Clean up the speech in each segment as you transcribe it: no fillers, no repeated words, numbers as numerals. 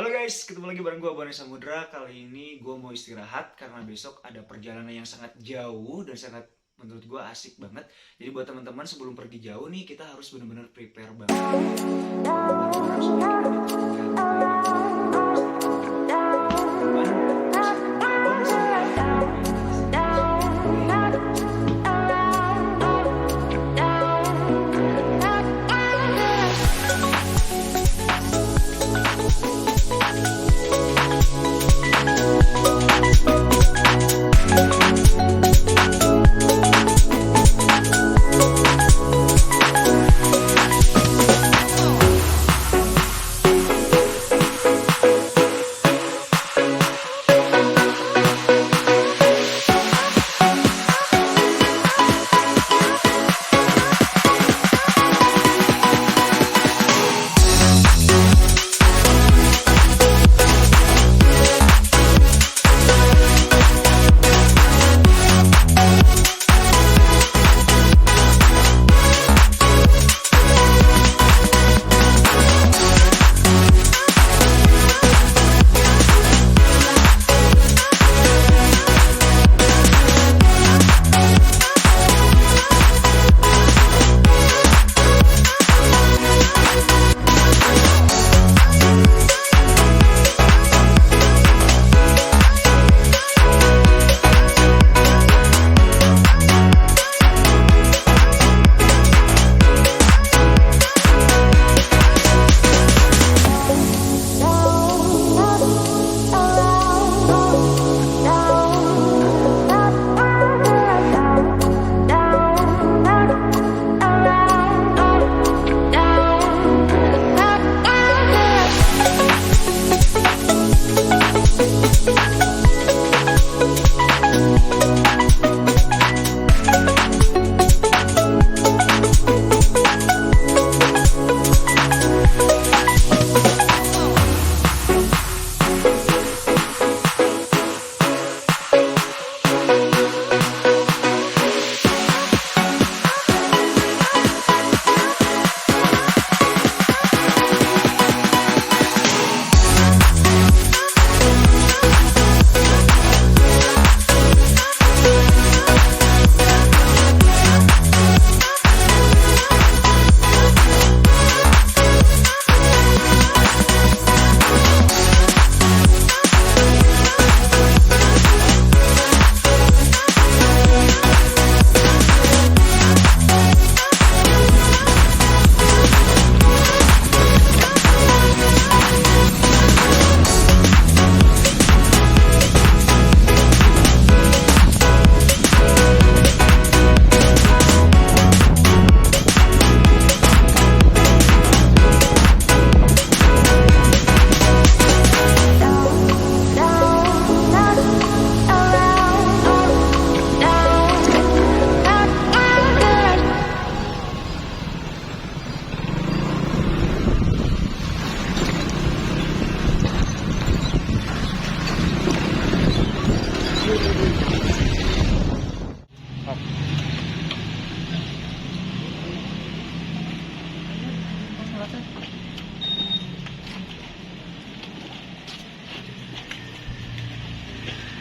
Halo guys, ketemu lagi bareng gue Bone Samudra. Kali ini gue mau istirahat karena besok ada perjalanan yang sangat jauh dan sangat menurut gue asik banget. Jadi buat teman-teman sebelum pergi jauh nih kita harus benar-benar prepare banget.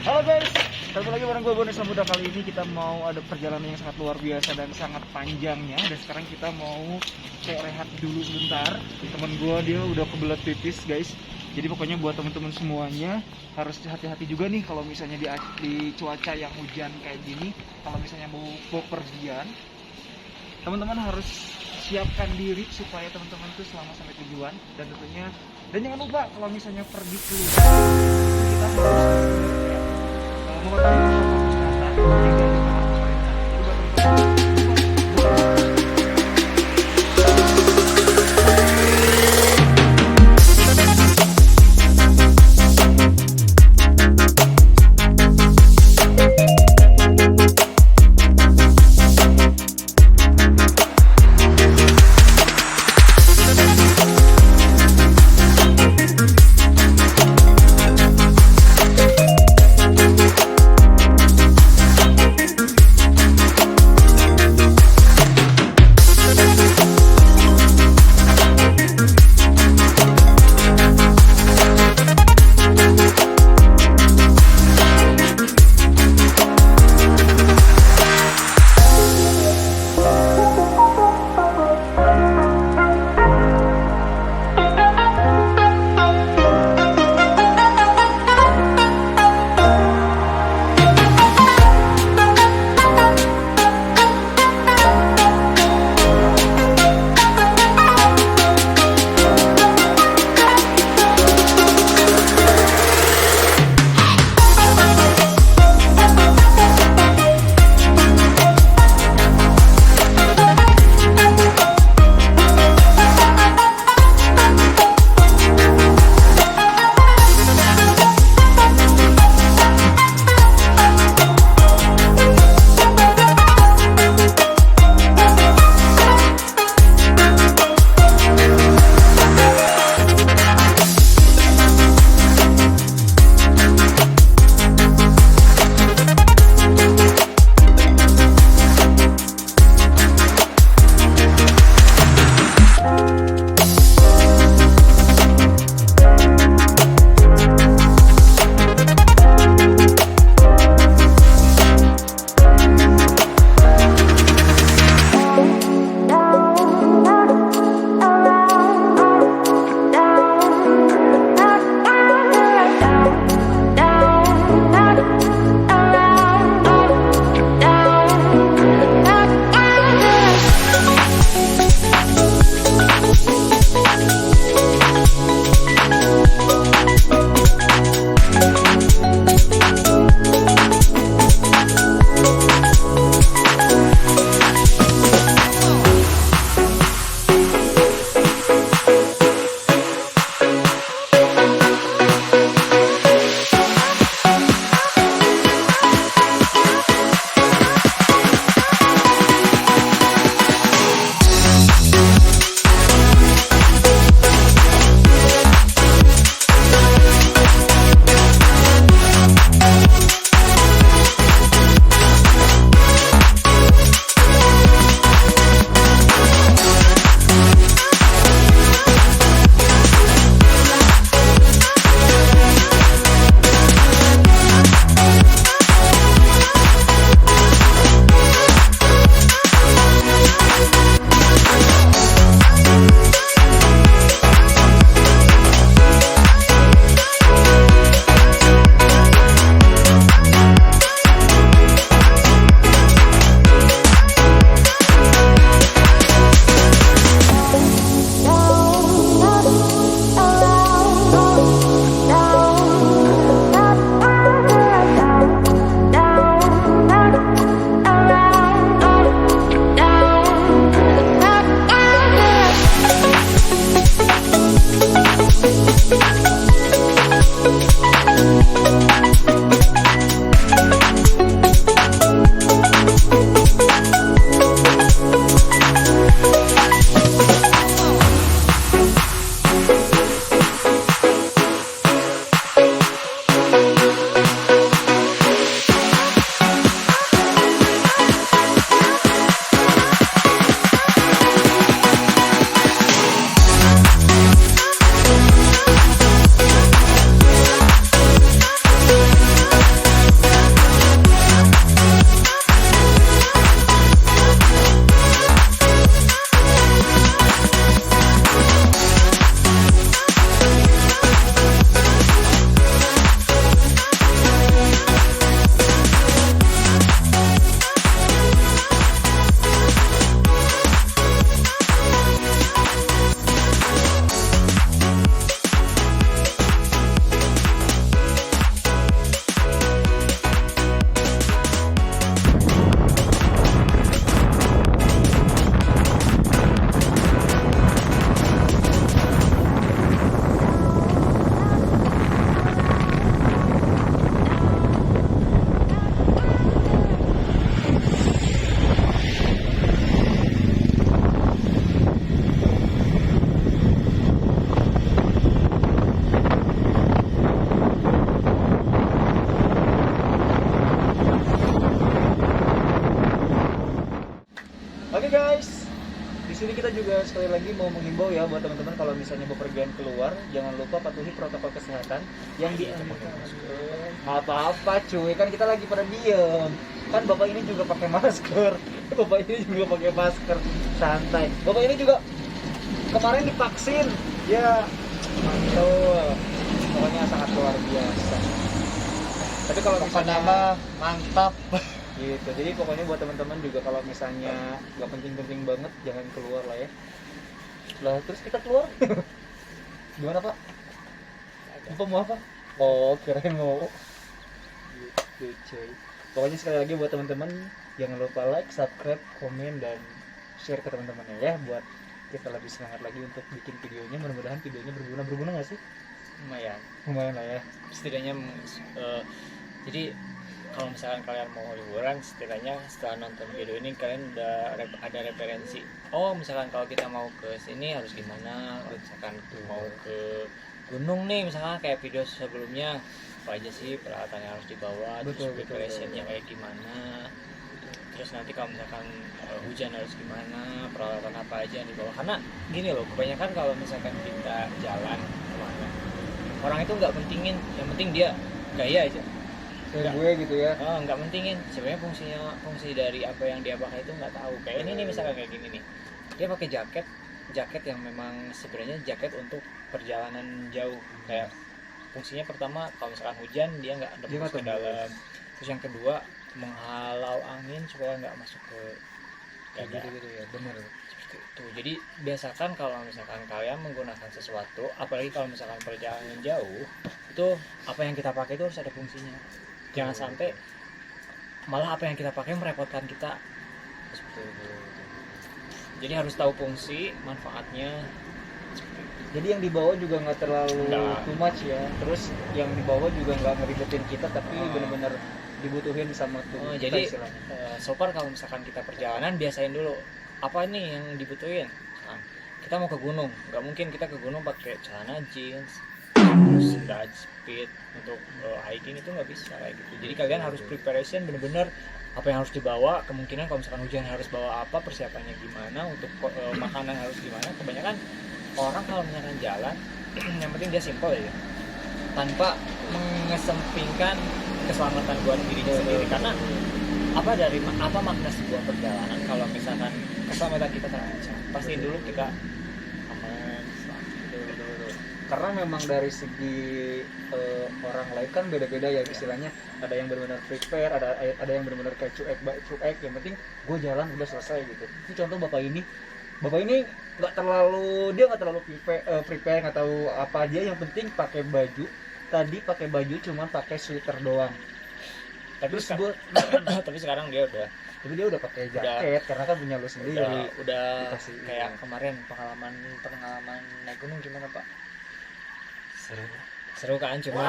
Halo guys, ketemu lagi bareng gue Bone Samudra. Kali ini kita mau ada perjalanan yang sangat luar biasa dan sangat panjangnya. Dan sekarang kita mau kayak rehat dulu sebentar. Temen gue dia udah kebelet pipis guys. Jadi pokoknya buat teman-teman semuanya harus hati-hati juga nih kalau misalnya di cuaca yang hujan kayak gini. Kalau misalnya mau pergian, teman-teman harus siapkan diri supaya teman-teman tuh selama sampai tujuan. Dan tentunya, dan jangan lupa kalau misalnya pergi keluar kita harus mematuhi protokol kesehatan yang dianjurkan oleh pemerintah. Jadi buat teman-teman Oke guys, di sini kita juga sekali lagi mau menghimbau ya buat teman-teman kalau misalnya bepergian keluar, jangan lupa patuhi protokol kesehatan yang apa-apa cuy, kan kita lagi pada diem. Kan bapak ini juga pakai masker, bapak ini juga pakai masker, santai. Bapak ini juga kemarin divaksin, ya mantul, pokoknya sangat luar biasa. Tapi kalau misalnya mantap gitu, jadi pokoknya buat teman-teman juga kalau misalnya nggak penting-penting banget jangan keluar lah ya. Lah terus kita keluar gimana pak? Bapak mau apa? Oh kirain mau gitu cuy. Pokoknya sekali lagi buat teman-teman jangan lupa like, subscribe, komen dan share ke teman-temannya ya, buat kita lebih semangat lagi untuk bikin videonya. Mudah-mudahan videonya berguna nggak sih? Lumayan lah ya. Setidaknya jadi kalau misalkan kalian mau liburan, setidaknya setelah nonton video ini kalian udah ada referensi. Oh misalkan kalau kita mau ke sini harus gimana, misalkan mau ke gunung nih misalkan kayak video sebelumnya, apa aja sih peralatan yang harus dibawa, terus preparationnya kayak gimana, terus nanti kalau misalkan hujan harus gimana, peralatan apa aja yang dibawa. Karena gini loh, kebanyakan kalau misalkan kita jalan kemana, orang itu nggak pentingin, yang penting dia gaya aja kayak gue gitu ya. Nggak pentingin sebenarnya fungsi dari apa yang dia pakai itu nggak tahu. Kayak ini nih misalkan kayak gini nih, dia pakai jaket yang memang sebenarnya jaket untuk perjalanan jauh. Kayak fungsinya pertama kalau misalkan hujan dia nggak masuk ke dalam, terus yang kedua menghalau angin supaya nggak masuk ke dada gitu ya, bener seperti itu. Jadi biasakan kalau misalkan kalian menggunakan sesuatu, apalagi kalau misalkan perjalanan jauh, itu apa yang kita pakai itu harus ada fungsinya. Jangan sampai malah apa yang kita pakai merepotkan kita. Jadi harus tahu fungsi, manfaatnya. Jadi yang dibawa juga nggak terlalu too much ya. Terus yang dibawa juga nggak ngeribetin kita, tapi benar-benar dibutuhin sama tuh. Jadi so far kalau misalkan kita perjalanan, biasain dulu apa nih yang dibutuhin. Kita mau ke gunung, nggak mungkin kita ke gunung pakai celana jeans, terus dutch speed untuk hiking, itu nggak bisa kayak gitu. Jadi kalian harus preparation bener-bener apa yang harus dibawa, kemungkinan kalau misalkan hujan harus bawa apa, persiapannya gimana, untuk makanan harus gimana. Kebanyakan orang kalau misalkan jalan yang penting dia simple ya, tanpa mengesampingkan keselamatan buat dirinya sendiri. Karena apa makna sebuah perjalanan kalau misalkan keselamatan kita terancam? Pastiin dulu kita aman. Karena memang dari segi orang lain kan beda-beda ya istilahnya. Ada yang benar-benar prepare, ada yang benar-benar kayak cuek, yang penting gue jalan udah selesai gitu. Ini contoh bapak ini nggak terlalu prepare, nggak tahu apa aja, yang penting pakai baju. Tadi pakai baju cuman pakai sweater doang. Tapi sekarang dia udah pakai jaket karena kan punya lu sendiri. Udah dikasih, kayak kemarin pengalaman naik gunung gimana Pak? Seru kan, cuman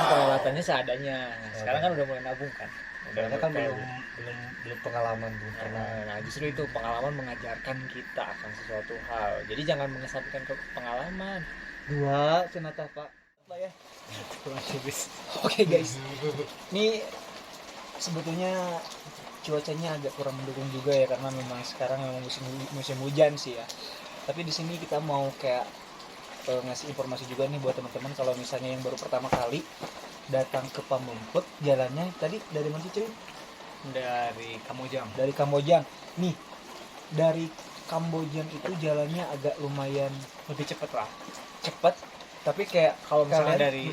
peralatannya seadanya. Nah, sekarang kan udah mulai nabung kan. Karena kan belum pengalaman, belum pernah. Nah, justru itu pengalaman mengajarkan kita akan sesuatu hal. Jadi jangan mengesampingkan ke pengalaman. Dua cenata Pak. Lah ya. Oke guys. Ini sebetulnya cuacanya agak kurang mendukung juga ya, karena memang sekarang memang musim hujan sih ya. Tapi di sini kita mau kayak ngasih informasi juga nih buat teman-teman, kalau misalnya yang baru pertama kali datang ke Pamengpeuk, jalannya tadi dari mana sih cuy? Dari Kamojang. Dari Kamojang. Nih, dari Kamojang itu jalannya agak lumayan Lebih cepet lah. cepat, tapi kayak Kalau misalkan kalian- dari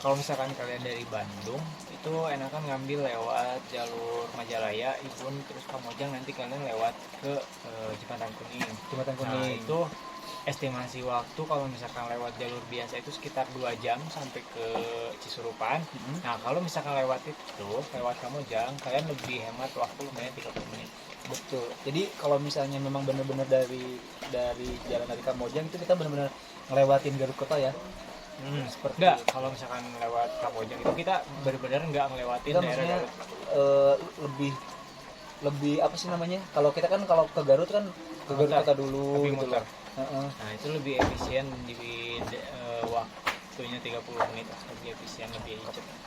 kalau misalkan kalian dari Bandung itu enakan ngambil lewat jalur Majalaya, Ibun, terus Kamojang, nanti kalian lewat ke Jembatan Kuning. Jembatan Nah, Kuning. itu estimasi waktu kalau misalkan lewat jalur biasa itu sekitar 2 jam sampai ke Cisurupan. Mm-mm. Nah, kalau misalkan lewat itu, lewat Kamojang, kalian lebih hemat waktu lumayan 30 menit. Betul. Jadi kalau misalnya memang benar-benar dari jalan dari Kamojang itu kita benar-benar ngelewatin Garut Kota ya. Seperti Enggak, itu. kalau misalkan lewat Kamojang itu kita benar-benar nggak ngelewatin Enggak, daerah maksudnya Garut. lebih apa sih namanya? Kalau kita kan kalau ke Garut kan ke Garut Muter. Kota dulu Lebih gitu muter. loh. Heeh. Nah, itu lebih efisien di waktunya 30 menit lah, lebih efisien, lebih cepat.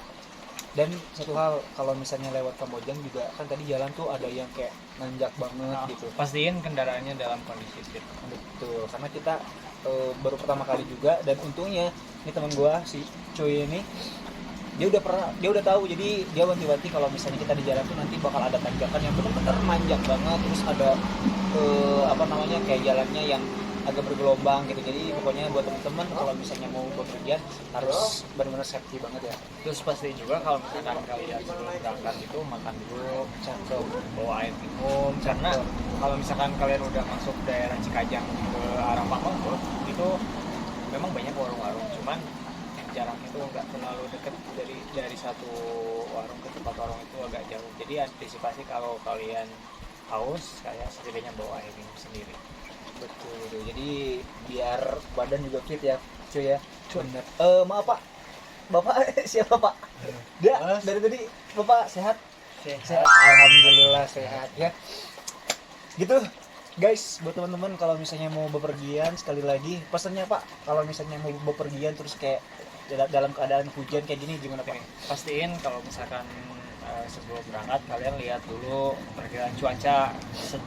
Dan satu hal, kalau misalnya lewat Kamojang juga kan tadi jalan tuh ada yang kayak nanjak banget Nah, gitu. pastiin kendaraannya dalam kondisi fit. Betul, karena kita baru pertama kali juga, dan untungnya ini teman gua si Cuy ini dia udah tahu, jadi dia wanti-wanti kalau misalnya kita di jalan tuh nanti bakal ada tanjakan yang benar-benar manjak banget, terus ada apa namanya kayak jalannya yang agak bergelombang gitu. Jadi pokoknya buat teman-teman kalau misalnya mau bepergian harus benar-benar safety banget ya. Terus pasti juga kalau misalkan kalian sebelum berangkat itu makan dulu, Cakep. bawa air minum, karena kalau misalkan kalian udah masuk daerah Cikajang ke arah Pamengpeuk itu memang banyak warung-warung, cuman jaraknya itu nggak terlalu dekat, dari satu warung ke tempat warung itu agak jauh. Jadi antisipasi kalau kalian haus, kayak setidaknya bawa air minum sendiri. Betul. Jadi biar badan juga fit ya, Cuy ya. Bener. Maaf Pak. Bapak siapa Pak? Dia dari tadi Bapak sehat? Sehat. Alhamdulillah sehat ya. Gitu. Guys, buat teman-teman kalau misalnya mau bepergian, sekali lagi pesannya Pak, kalau misalnya mau bepergian terus kayak dalam keadaan hujan kayak gini gimana Pak? Pastiin kalau misalkan sebelum berangkat kalian lihat dulu perkiraan cuaca 1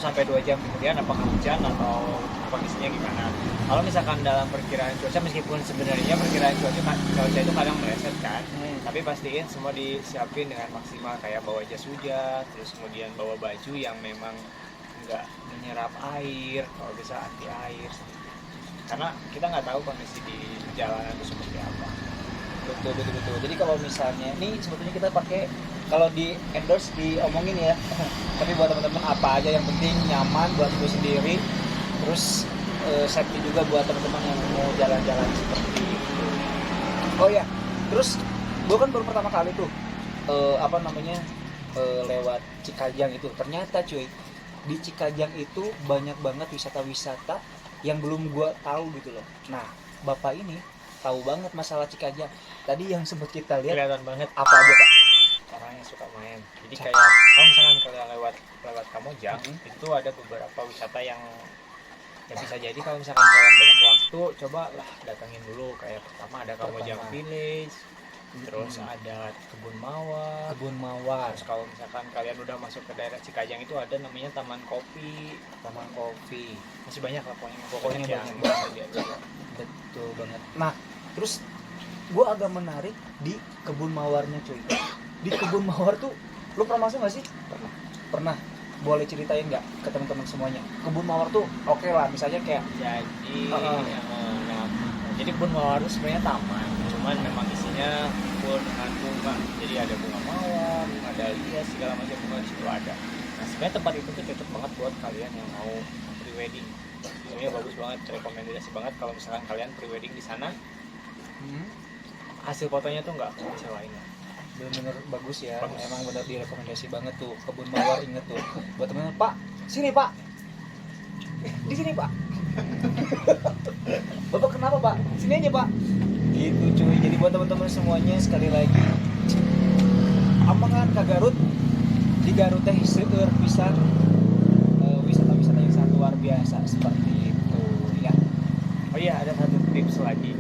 sampai 2 jam kemudian apakah hujan atau kondisinya gimana. Kalau misalkan dalam perkiraan cuaca, meskipun sebenarnya perkiraan cuaca itu kadang meleset kan, tapi pastiin semua disiapin dengan maksimal, kayak bawa jas hujan, terus kemudian bawa baju yang memang nggak menyerap air, kalau bisa anti air, karena kita nggak tahu kondisi di jalanan itu seperti apa. Betul. Jadi kalau misalnya ini sebetulnya kita pakai, kalau di endorse diomongin ya. Tapi buat teman-teman apa aja yang penting nyaman buat gue sendiri, terus safety juga buat teman-teman yang mau jalan-jalan seperti itu. Oh ya, terus gue kan baru pertama kali tuh lewat Cikajang itu. Ternyata cuy, di Cikajang itu banyak banget wisata-wisata yang belum gue tahu gitu loh. Nah, Bapak ini tahu banget masalah Cikajang. Tadi yang sempat kita lihat Kelihatan banget apa aja Pak? orang yang suka main. Jadi kayak kalau misalkan kalian lewat Kamojang, itu ada beberapa wisata yang bisa jadi kalau misalkan kalian banyak waktu, coba lah datangin dulu. Kayak pertama ada Kamojang Village, terus ada Kebun Mawar. Terus kalau misalkan kalian udah masuk ke daerah Cikajang itu ada namanya Taman Kopi. Masih banyak lah pokoknya yang banyak bisa diajak. Betul banget. Nah, terus gue agak menarik di Kebun Mawarnya cuy. Di Kebun Mawar tuh lu pernah masuk nggak sih? Pernah. Boleh ceritain nggak ke teman-teman semuanya? Kebun Mawar tuh oke lah, misalnya kayak Jadi Kebun Mawar itu sebenarnya taman, cuman memang isinya full dengan bunga. Jadi ada bunga mawar, bunga dahlia, segala macam bunga di situ ada. Nah, sebenarnya tempat itu tuh cocok banget buat kalian yang mau pre-wedding. Sebenarnya bagus banget, rekomendasi banget kalau misalkan kalian pre-wedding di sana. Hasil fotonya tuh nggak kecewain lah. bener-bener bagus ya. Bagus. Emang bener direkomendasi banget tuh Kebun Mawar. Inget tuh buat teman-teman, Pak sini Pak, di sini Pak. Bapak kenapa Pak? Sini aja Pak. Gitu cuy. Jadi buat teman-teman semuanya sekali lagi, Amangan ka Garut. Di Garut teh seueur pisan wisata-wisata yang sangat luar biasa seperti itu ya. Oh iya, ada satu tips lagi.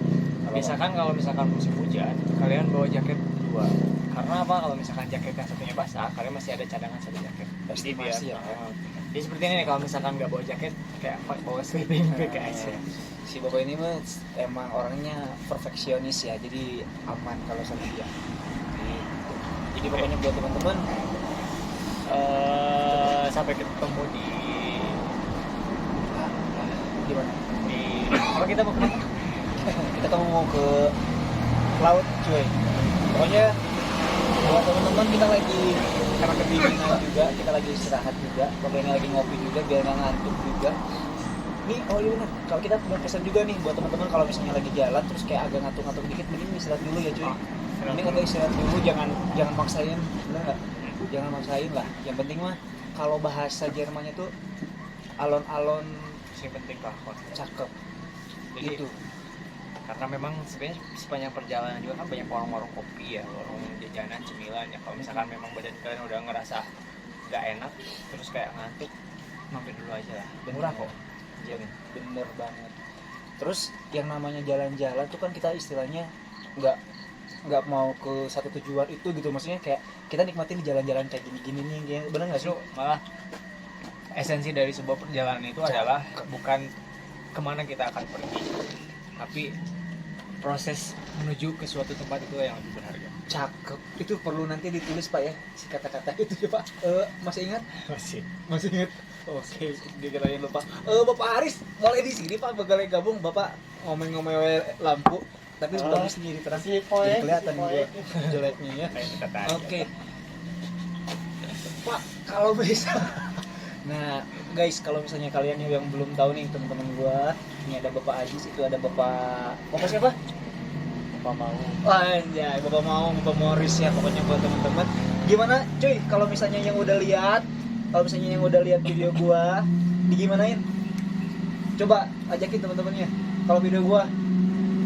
Misalkan kalau misalkan musim hujan, kalian bawa jaket dua. Karena apa? Kalau misalkan jaket yang satunya basah, kalian masih ada cadangan satu jaket. Jadi biar Estimasi ya. Jadi seperti ini nih, kalau misalkan nggak bawa jaket, kayak bawa sleeping bag aja. Si bapak ini mah emang orangnya perfeksionis ya, jadi aman kalau sama dia. Gitu. Jadi pokoknya buat teman-teman, Sampai ketemu di gimana? apa kita mau kemana? Kita mau ke laut cuy. Pokoknya buat teman-teman, kita lagi karena kedinginan juga, kita lagi istirahat juga, pokoknya lagi ngopi juga biar nggak ngantuk juga. Nih, oh iya benar, kalau kita punya pesan juga nih buat teman-teman, kalau misalnya lagi jalan terus kayak agak ngantuk-ngantuk dikit, mending istirahat dulu ya cuy. Mending agak istirahat dulu, jangan maksain, bener nggak? Jangan maksain lah. Yang penting mah kalau bahasa Jermannya tuh alon-alon Yang penting lakon. cakep Jadi gitu. karena memang sebenarnya sepanjang perjalanan juga kan banyak warung-warung kopi ya, warung jajanan, cemilan ya. Kalau misalkan memang badan kalian udah ngerasa nggak enak, terus kayak ngantuk, mampir dulu aja lah. Murah kok. Jamin. Bener banget. Terus yang namanya jalan-jalan tuh kan kita istilahnya nggak mau ke satu tujuan itu gitu, maksudnya kayak kita nikmatin di jalan-jalan kayak gini-gini nih, kayak bener nggak sih? Justru malah esensi dari sebuah perjalanan itu adalah bukan kemana kita akan pergi, tapi proses menuju ke suatu tempat itu yang lebih berharga. Cakep. Itu perlu nanti ditulis Pak ya, si kata-kata itu ya Pak. Masih ingat? Masih ingat? Oke, dikirain lupa. Bapak Aris boleh di sini Pak, bakal gabung. Bapak ngomel-ngomel lampu, tapi bagus nih terang. Jadi kelihatan gue jeleknya ya. Oke. Pak, kalau bisa. Nah, guys, kalau misalnya kalian yang belum tahu nih teman-teman gua, ini ada Bapak Ajis, itu ada Bapak siapa? Bapak mau. Anjay, Bapak Morris ya, pokoknya buat teman-teman. Gimana, cuy, kalau misalnya yang udah lihat video gua, digimanain? Coba ajakin teman-temannya. Kalau video gua,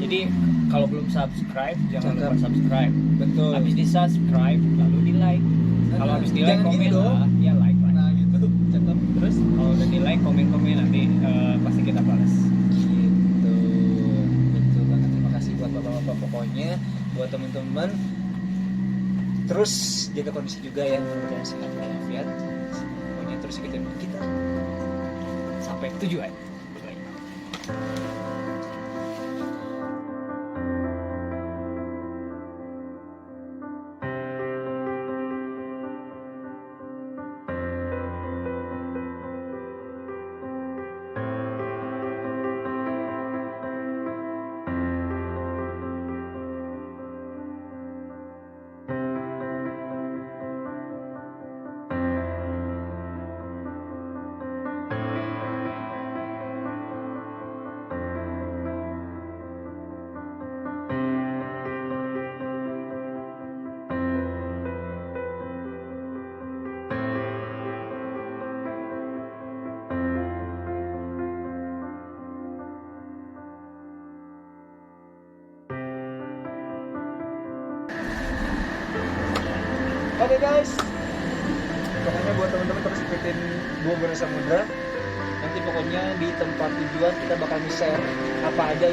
Jadi kalau belum subscribe jangan Cakep. lupa subscribe. betul. Habis di subscribe lalu di like. Kalau habis di like Jangan gini komen dong. lah, ya like. Nah, gitu. Cakep. Terus Kalau udah di like komen nanti pasti kita balas. gitu. Betul banget. Terima kasih buat bapak-bapak, pokoknya buat teman-teman. Terus jaga kondisi juga ya, mudah-mudahan sehat walafiat. Pokoknya terus ikutin kita. Sampai tujuan. Bye. Oke guys, pokoknya buat teman-teman terus ikutin Gua Guna Samudra. Nanti pokoknya di tempat tujuan kita bakal share apa aja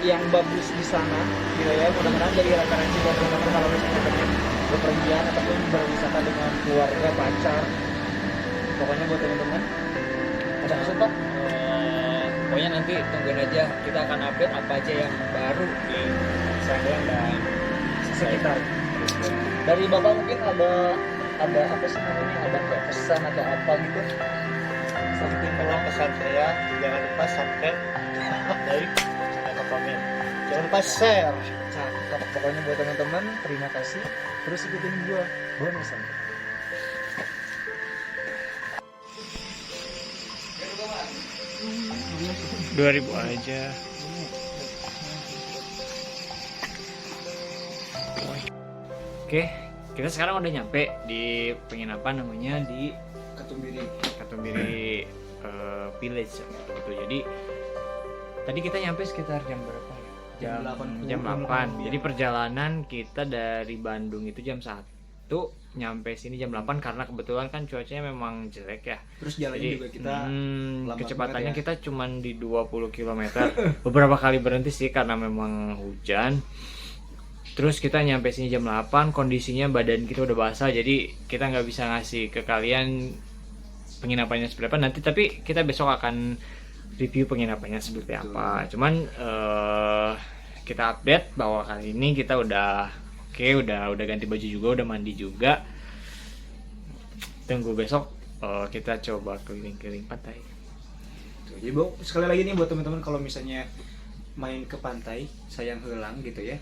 yang bagus di sana, gitu ya. Mudah-mudahan jadi referensi buat teman-teman kalau misalnya pengen bepergian ataupun berwisata dengan keluarga, pacar. Pokoknya buat teman-teman, ada pesan Pak? Pokoknya nanti tungguin aja, kita akan update apa aja yang baru di Sanggelang dan Sekitar. Dari Bapak mungkin ada apa sih namanya, ada kayak pesan atau apa gitu? Something Kalau wrong. pesan saya jangan lupa subscribe, like, dan komen. Jangan lupa share. Cakep. Pokoknya buat teman-teman, terima kasih. Terus ikutin gua bonusan. $2.000 aja. Oke, kita sekarang udah nyampe di penginapan namanya di Katumbiri. Katumbiri Village gitu. Jadi Tadi kita nyampe sekitar jam berapa ya? Jam 8. Jam 8. Jadi perjalanan kita dari Bandung itu jam 1, nyampe sini jam 8 karena kebetulan kan cuacanya memang jelek ya. Terus jalannya Jadi juga kita lambat kecepatannya banget ya. kita cuman di 20 km. Beberapa kali berhenti sih karena memang hujan. Terus kita nyampe sini jam 8, kondisinya badan kita udah basah, jadi kita nggak bisa ngasih ke kalian penginapannya seperti apa nanti, tapi kita besok akan review penginapannya seperti apa. Cuman kita update bahwa kali ini kita udah udah ganti baju juga, udah mandi juga. Tunggu besok kita coba keliling-keliling pantai. Tuh, jadi sekali lagi nih buat teman-teman kalau misalnya main ke pantai Sayang Heulang gitu ya,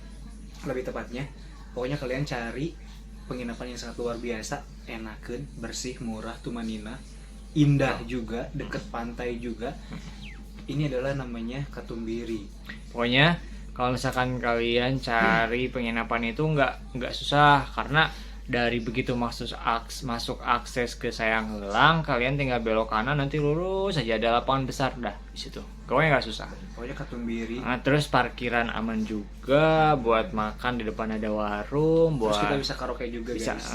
lebih tepatnya pokoknya kalian cari penginapan yang sangat luar biasa, enakeun, bersih, murah, tumanina, indah juga, deket pantai juga. Ini adalah namanya Katumbiri. Pokoknya kalau misalkan kalian cari penginapan itu nggak susah, karena dari begitu masuk akses ke Sayang Heulang, kalian tinggal belok kanan, nanti lurus saja ada lapangan besar dah di situ. Pokoknya nggak susah. Pokoknya Katumbiri. Nah, terus parkiran aman juga, buat makan di depan ada warung, Terus buat kita bisa karaoke juga bisa. guys.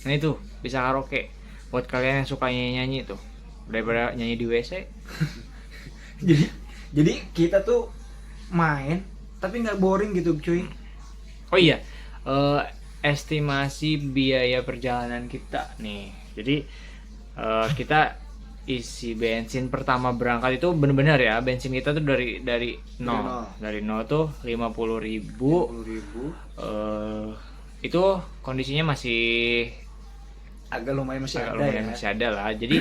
Nah itu bisa karaoke. Buat kalian yang suka nyanyi tuh, daripada nyanyi di WC. jadi kita tuh main tapi nggak boring gitu cuy. Oh iya, estimasi biaya perjalanan kita nih. Jadi kita isi bensin pertama berangkat itu bener-bener ya, bensin kita tuh dari nol tuh 50.000. 50.000. Itu kondisinya masih Agak lumayan masih agak ada lumayan ya. masih ada lah. Jadi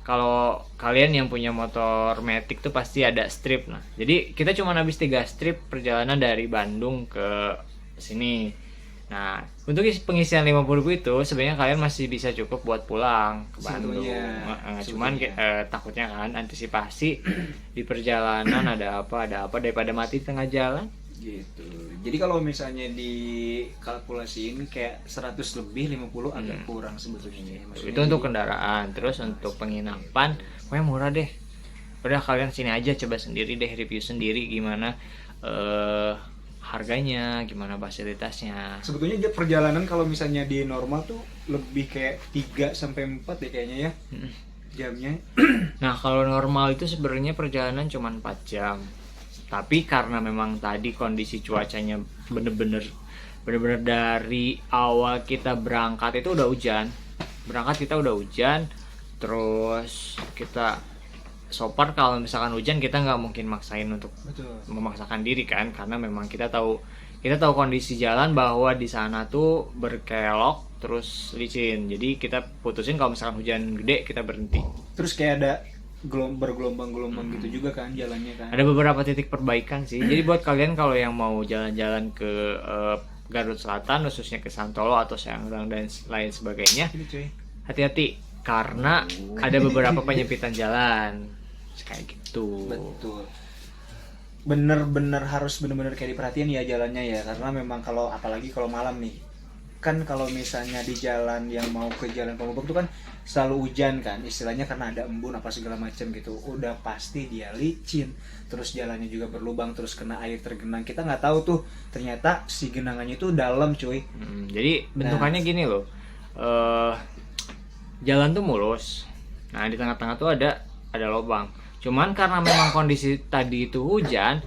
kalau kalian yang punya motor Matic tuh pasti ada strip. Nah, jadi kita cuma habis 3 strip perjalanan dari Bandung ke sini. Nah, untuk pengisian 50.000 itu sebenarnya kalian masih bisa cukup buat pulang ke Bandung. Cuman takutnya kan antisipasi di perjalanan ada apa daripada mati tengah jalan. Gitu. Jadi kalau misalnya dikalkulasiin kayak 100 lebih 50 agak kurang sebetulnya. Maksudnya Itu untuk kendaraan. Terus untuk penginapan pokoknya murah deh. Udah kalian sini aja coba sendiri deh, review sendiri gimana harganya, gimana fasilitasnya. sebetulnya perjalanan kalau misalnya di normal tuh lebih kayak 3 sampai 4 deh kayaknya ya. Jamnya. Nah, kalau normal itu sebenarnya perjalanan cuma 4 jam. Tapi karena memang tadi kondisi cuacanya bener-bener dari awal kita berangkat itu udah hujan. Terus kita sopar kalau misalkan hujan kita nggak mungkin maksain untuk memaksakan diri kan, karena memang kita tahu kondisi jalan bahwa di sana tuh berkelok terus licin. Jadi kita putusin kalau misalkan hujan gede kita berhenti. Terus kayak ada bergelombang-gelombang gitu juga kan jalannya kan. Ada beberapa titik perbaikan sih. Jadi buat kalian kalau yang mau jalan-jalan ke Garut Selatan, khususnya ke Santolo atau Sayang Heulang dan lain sebagainya, Ini cuy. hati-hati karena ada beberapa penyempitan jalan kayak gitu. Betul. Bener-bener harus bener-bener kayak diperhatiin ya jalannya ya, karena memang kalau apalagi kalau malam nih. Kan kalau misalnya di jalan yang mau ke Jalan Pamubek tuh kan selalu hujan kan, istilahnya karena ada embun apa segala macam gitu. Udah pasti dia licin, terus jalannya juga berlubang, terus kena air tergenang. Kita nggak tahu tuh ternyata si genangannya itu dalam cuy. Jadi bentukannya gini loh, jalan tuh mulus. Nah di tengah-tengah tuh ada lubang. Cuman karena memang kondisi tadi itu hujan,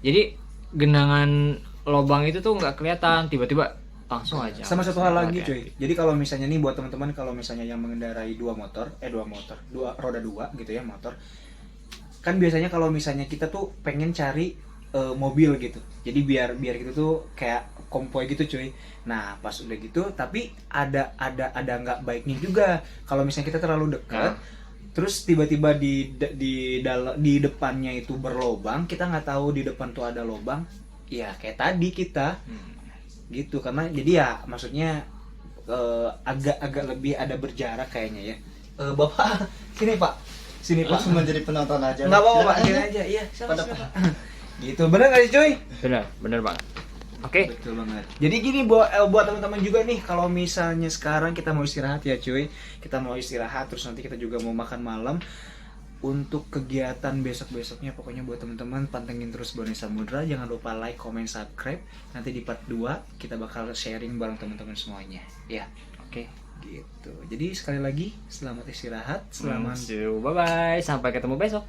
jadi genangan lubang itu tuh nggak kelihatan, tiba-tiba langsung aja. Sama satu hal lagi Hati-hati. cuy. Jadi kalau misalnya nih buat teman-teman kalau misalnya yang mengendarai roda dua gitu ya motor. Kan biasanya kalau misalnya kita tuh pengen cari mobil gitu. Jadi biar kita tuh kayak konvoy gitu cuy. Nah, pas udah gitu tapi ada nggak baiknya juga. Kalau misalnya kita terlalu dekat terus tiba-tiba di depannya itu berlobang, kita nggak tahu di depan tuh ada lobang. Ya kayak tadi kita. Gitu, karena jadi ya maksudnya agak lebih ada berjarak kayaknya ya. Bapak sini pak Cuma jadi penonton aja. nggak apa-apa pak, Silakan sini aja. aja iya Pada sama gitu. Bener nggak sih cuy? Bener banget. Oke. Betul banget. Jadi gini buat teman-teman juga nih, kalau misalnya sekarang kita mau istirahat ya cuy, kita mau istirahat terus nanti kita juga mau makan malam. untuk kegiatan besok-besoknya pokoknya buat teman-teman pantengin terus Bonai Samudra, jangan lupa like, comment, subscribe. Nanti di part 2 kita bakal sharing bareng teman-teman semuanya ya. Oke, gitu. Jadi sekali lagi selamat istirahat, selamat Bye bye, sampai ketemu besok.